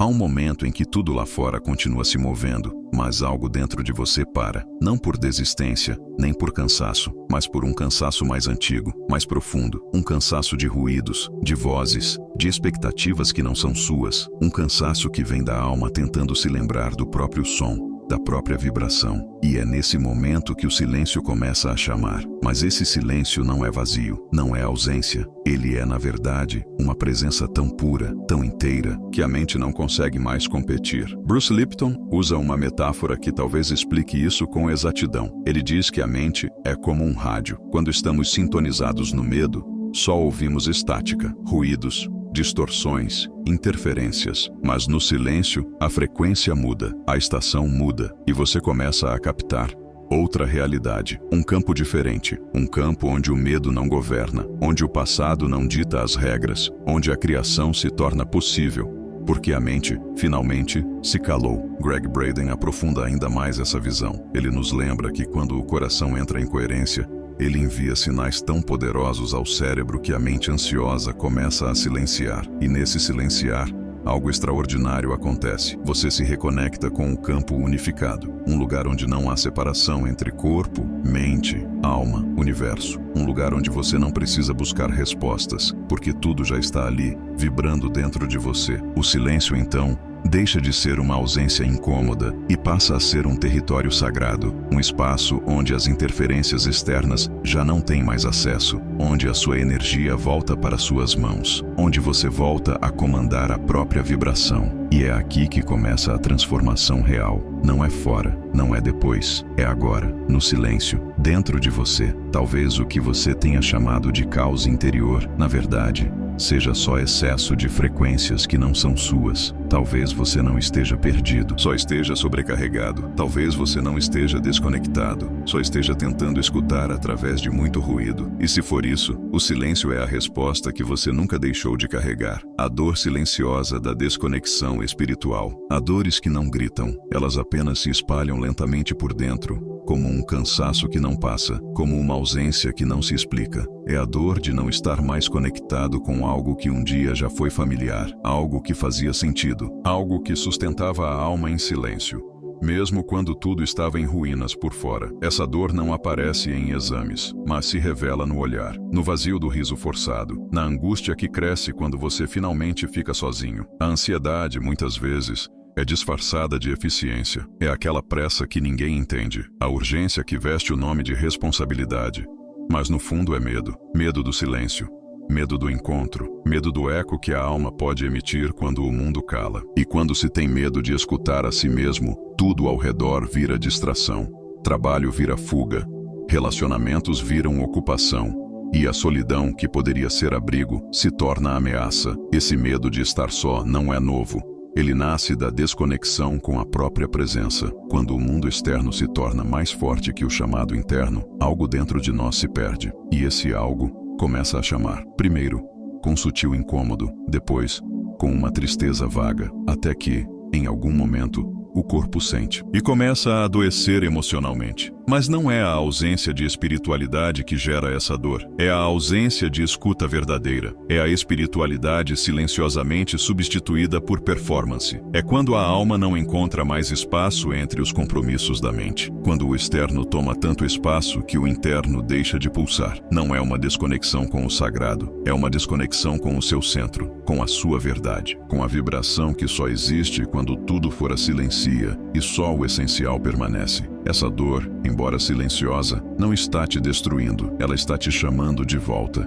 Há um momento em que tudo lá fora continua se movendo, mas algo dentro de você para. Não por desistência, nem por cansaço, mas por um cansaço mais antigo, mais profundo. Um cansaço de ruídos, de vozes, de expectativas que não são suas. Um cansaço que vem da alma tentando se lembrar do próprio som, da própria vibração. E é nesse momento que o silêncio começa a chamar. Mas esse silêncio não é vazio, não é ausência. Ele é, na verdade, uma presença tão pura, tão inteira, que a mente não consegue mais competir. Bruce Lipton usa uma metáfora que talvez explique isso com exatidão. Ele diz que a mente é como um rádio. Quando estamos sintonizados no medo, só ouvimos estática, ruídos, distorções, interferências. Mas no silêncio, a frequência muda, a estação muda, e você começa a captar outra realidade, um campo diferente, um campo onde o medo não governa, onde o passado não dita as regras, onde a criação se torna possível, porque a mente, finalmente, se calou. Gregg Braden aprofunda ainda mais essa visão. Ele nos lembra que quando o coração entra em coerência, ele envia sinais tão poderosos ao cérebro que a mente ansiosa começa a silenciar. E nesse silenciar, algo extraordinário acontece. Você se reconecta com o campo unificado, um lugar onde não há separação entre corpo, mente, alma, universo. Um lugar onde você não precisa buscar respostas, porque tudo já está ali, vibrando dentro de você. O silêncio, então, deixa de ser uma ausência incômoda e passa a ser um território sagrado, um espaço onde as interferências externas já não têm mais acesso, onde a sua energia volta para suas mãos, onde você volta a comandar a própria vibração. E é aqui que começa a transformação real. Não é fora, não é depois, é agora, no silêncio, dentro de você. Talvez o que você tenha chamado de caos interior, na verdade, seja só excesso de frequências que não são suas. Talvez você não esteja perdido, só esteja sobrecarregado. Talvez você não esteja desconectado, só esteja tentando escutar através de muito ruído. E se for isso, o silêncio é a resposta que você nunca deixou de carregar. A dor silenciosa da desconexão espiritual. Há dores que não gritam, elas apenas se espalham lentamente por dentro, como um cansaço que não passa, como uma ausência que não se explica. É a dor de não estar mais conectado com algo que um dia já foi familiar, algo que fazia sentido, algo que sustentava a alma em silêncio, mesmo quando tudo estava em ruínas por fora. Essa dor não aparece em exames, mas se revela no olhar, no vazio do riso forçado, na angústia que cresce quando você finalmente fica sozinho. A ansiedade, muitas vezes, é disfarçada de eficiência. É aquela pressa que ninguém entende, a urgência que veste o nome de responsabilidade. Mas no fundo é medo. Medo do silêncio. Medo do encontro. Medo do eco que a alma pode emitir quando o mundo cala. E quando se tem medo de escutar a si mesmo, tudo ao redor vira distração. Trabalho vira fuga. Relacionamentos viram ocupação. E a solidão, que poderia ser abrigo, se torna ameaça. Esse medo de estar só não é novo. Ele nasce da desconexão com a própria presença. Quando o mundo externo se torna mais forte que o chamado interno, algo dentro de nós se perde. E esse algo começa a chamar. Primeiro, com sutil incômodo. Depois, com uma tristeza vaga. Até que, em algum momento, o corpo sente e começa a adoecer emocionalmente. Mas não é a ausência de espiritualidade que gera essa dor. É a ausência de escuta verdadeira. É a espiritualidade silenciosamente substituída por performance. É quando a alma não encontra mais espaço entre os compromissos da mente. Quando o externo toma tanto espaço que o interno deixa de pulsar. Não é uma desconexão com o sagrado. É uma desconexão com o seu centro, com a sua verdade, com a vibração que só existe quando tudo fora silencia e só o essencial permanece. Essa dor, embora silenciosa, não está te destruindo. Ela está te chamando de volta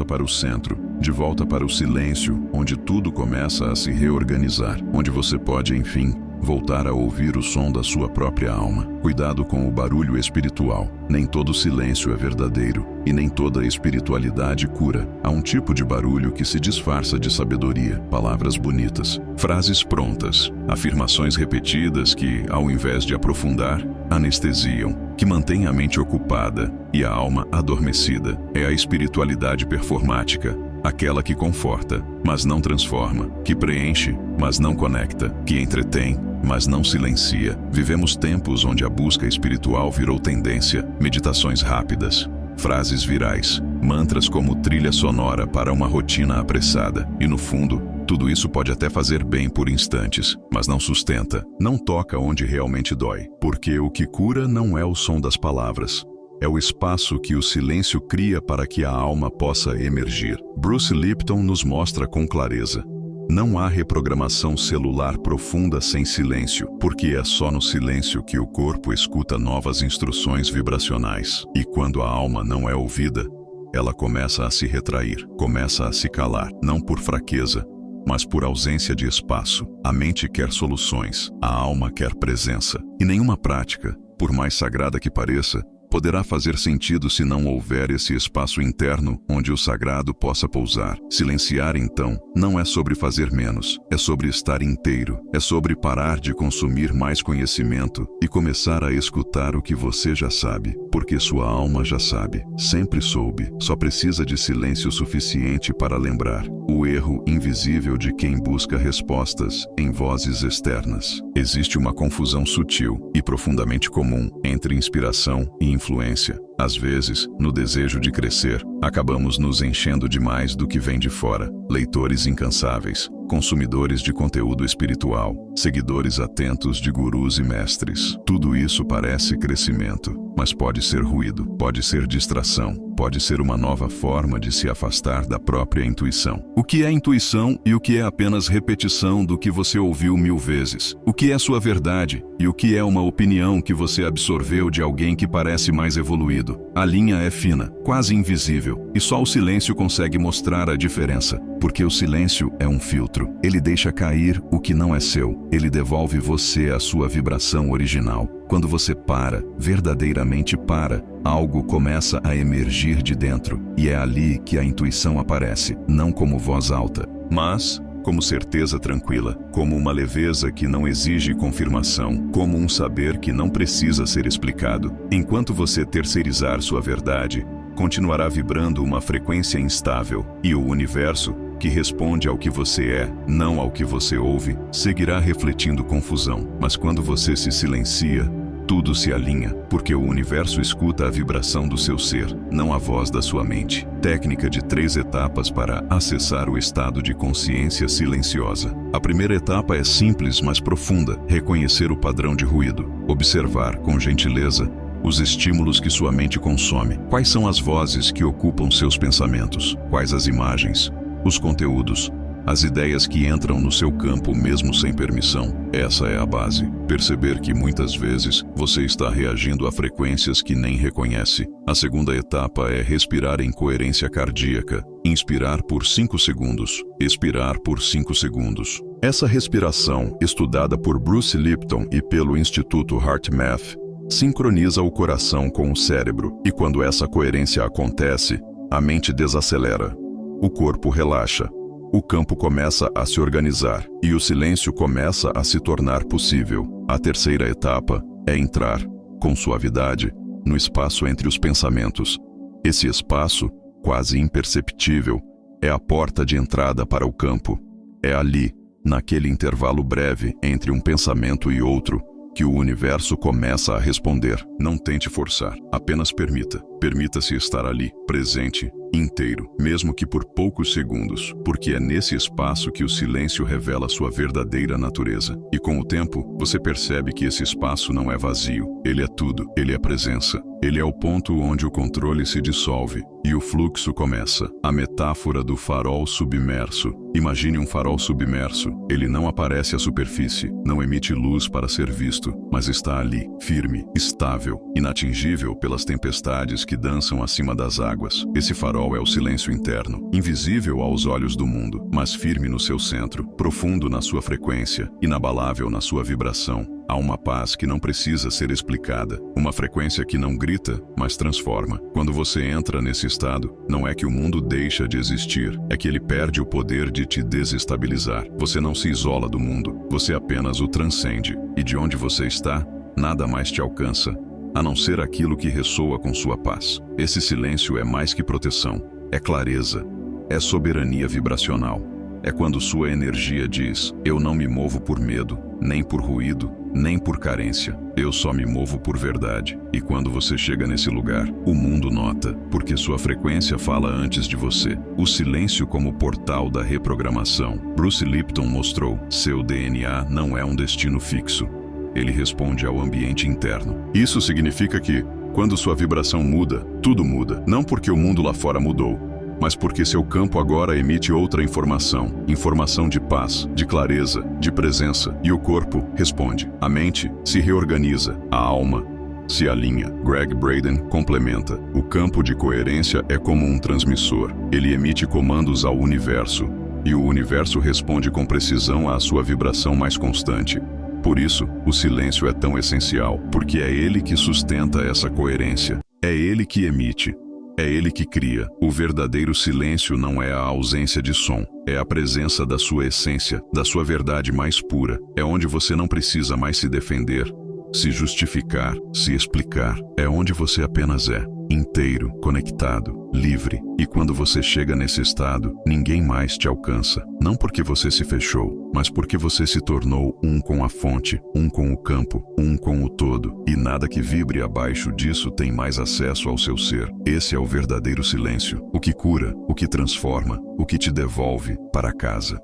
para o centro, de volta para o silêncio, onde tudo começa a se reorganizar, onde você pode, enfim, voltar a ouvir o som da sua própria alma. Cuidado com o barulho espiritual. Nem todo silêncio é verdadeiro e nem toda espiritualidade cura. Há um tipo de barulho que se disfarça de sabedoria, palavras bonitas, frases prontas, afirmações repetidas que, ao invés de aprofundar, anestesiam, que mantêm a mente ocupada e a alma adormecida. É a espiritualidade performática, aquela que conforta, mas não transforma, que preenche, mas não conecta, que entretém, mas não silencia. Vivemos tempos onde a busca espiritual virou tendência, meditações rápidas, frases virais, mantras como trilha sonora para uma rotina apressada. E no fundo, Tudo isso pode até fazer bem por instantes, mas não sustenta, não toca onde realmente dói. Porque o que cura não é o som das palavras. É o espaço que o silêncio cria para que a alma possa emergir. Bruce Lipton nos mostra com clareza: não há reprogramação celular profunda sem silêncio, porque é só no silêncio que o corpo escuta novas instruções vibracionais. E quando a alma não é ouvida, ela começa a se retrair, começa a se calar, não por fraqueza, mas por ausência de espaço. A mente quer soluções, a alma quer presença. E nenhuma prática, por mais sagrada que pareça, poderá fazer sentido se não houver esse espaço interno onde o sagrado possa pousar. Silenciar, então, não é sobre fazer menos, é sobre estar inteiro, é sobre parar de consumir mais conhecimento e começar a escutar o que você já sabe, porque sua alma já sabe, sempre soube, só precisa de silêncio suficiente para lembrar. O erro invisível de quem busca respostas em vozes externas. Existe uma confusão sutil e profundamente comum entre inspiração e influência. Às vezes, no desejo de crescer, acabamos nos enchendo demais do que vem de fora. Leitores incansáveis, consumidores de conteúdo espiritual, seguidores atentos de gurus e mestres. Tudo isso parece crescimento, mas pode ser ruído, pode ser distração, pode ser uma nova forma de se afastar da própria intuição. O que é intuição e o que é apenas repetição do que você ouviu 1000 vezes? O que é sua verdade e o que é uma opinião que você absorveu de alguém que parece mais evoluído? A linha é fina, quase invisível, e só o silêncio consegue mostrar a diferença, porque o silêncio é um filtro. Ele deixa cair o que não é seu, ele devolve você a sua vibração original. Quando você para, verdadeiramente para, algo começa a emergir de dentro, e é ali que a intuição aparece, não como voz alta, mas como certeza tranquila, como uma leveza que não exige confirmação, como um saber que não precisa ser explicado. Enquanto você terceirizar sua verdade, continuará vibrando uma frequência instável, e o universo, que responde ao que você é, não ao que você ouve, seguirá refletindo confusão. Mas quando você se silencia, tudo se alinha, porque o universo escuta a vibração do seu ser, não a voz da sua mente. Técnica de 3 etapas para acessar o estado de consciência silenciosa. A primeira etapa é simples, mas profunda: reconhecer o padrão de ruído. Observar, com gentileza, os estímulos que sua mente consome. Quais são as vozes que ocupam seus pensamentos? Quais as imagens, os conteúdos, as ideias que entram no seu campo mesmo sem permissão? Essa é a base. Perceber que muitas vezes você está reagindo a frequências que nem reconhece. A segunda etapa é respirar em coerência cardíaca. Inspirar por 5 segundos, expirar por 5 segundos. Essa respiração, estudada por Bruce Lipton e pelo Instituto HeartMath, sincroniza o coração com o cérebro, e quando essa coerência acontece, a mente desacelera, o corpo relaxa, o campo começa a se organizar e o silêncio começa a se tornar possível. A terceira etapa é entrar, com suavidade, no espaço entre os pensamentos. Esse espaço, quase imperceptível, é a porta de entrada para o campo. É ali, naquele intervalo breve entre um pensamento e outro, que o universo começa a responder. Não tente forçar, apenas permita. Permita-se estar ali, presente, inteiro, mesmo que por poucos segundos, porque é nesse espaço que o silêncio revela sua verdadeira natureza. E com o tempo, você percebe que esse espaço não é vazio, ele é tudo, ele é presença. Ele é o ponto onde o controle se dissolve e o fluxo começa. A metáfora do farol submerso. Imagine um farol submerso. Ele não aparece à superfície, não emite luz para ser visto, mas está ali, firme, estável, inatingível pelas tempestades que dançam acima das águas. Esse farol é o silêncio interno, invisível aos olhos do mundo, mas firme no seu centro, profundo na sua frequência, inabalável na sua vibração. Há uma paz que não precisa ser explicada, uma frequência que não grita, mas transforma. Quando você entra nesse estado, não é que o mundo deixa de existir, é que ele perde o poder de te desestabilizar. Você não se isola do mundo, você apenas o transcende. E de onde você está, nada mais te alcança, a não ser aquilo que ressoa com sua paz. Esse silêncio é mais que proteção, é clareza, é soberania vibracional. É quando sua energia diz: eu não me movo por medo, nem por ruído, nem por carência. Eu só me movo por verdade. E quando você chega nesse lugar, o mundo nota, porque sua frequência fala antes de você. O silêncio como portal da reprogramação. Bruce Lipton mostrou: seu DNA não é um destino fixo. Ele responde ao ambiente interno. Isso significa que, quando sua vibração muda, tudo muda. Não porque o mundo lá fora mudou, mas porque seu campo agora emite outra informação. Informação de paz, de clareza, de presença. E o corpo responde. A mente se reorganiza. A alma se alinha. Greg Braden complementa. O campo de coerência é como um transmissor. Ele emite comandos ao universo. E o universo responde com precisão à sua vibração mais constante. Por isso, o silêncio é tão essencial, porque é ele que sustenta essa coerência. É ele que emite. É ele que cria. O verdadeiro silêncio não é a ausência de som, é a presença da sua essência, da sua verdade mais pura. É onde você não precisa mais se defender, se justificar, se explicar. É onde você apenas é, inteiro, conectado, livre. E quando você chega nesse estado, ninguém mais te alcança. Não porque você se fechou, mas porque você se tornou um com a fonte, um com o campo, um com o todo. E nada que vibre abaixo disso tem mais acesso ao seu ser. Esse é o verdadeiro silêncio, o que cura, o que transforma, o que te devolve para casa.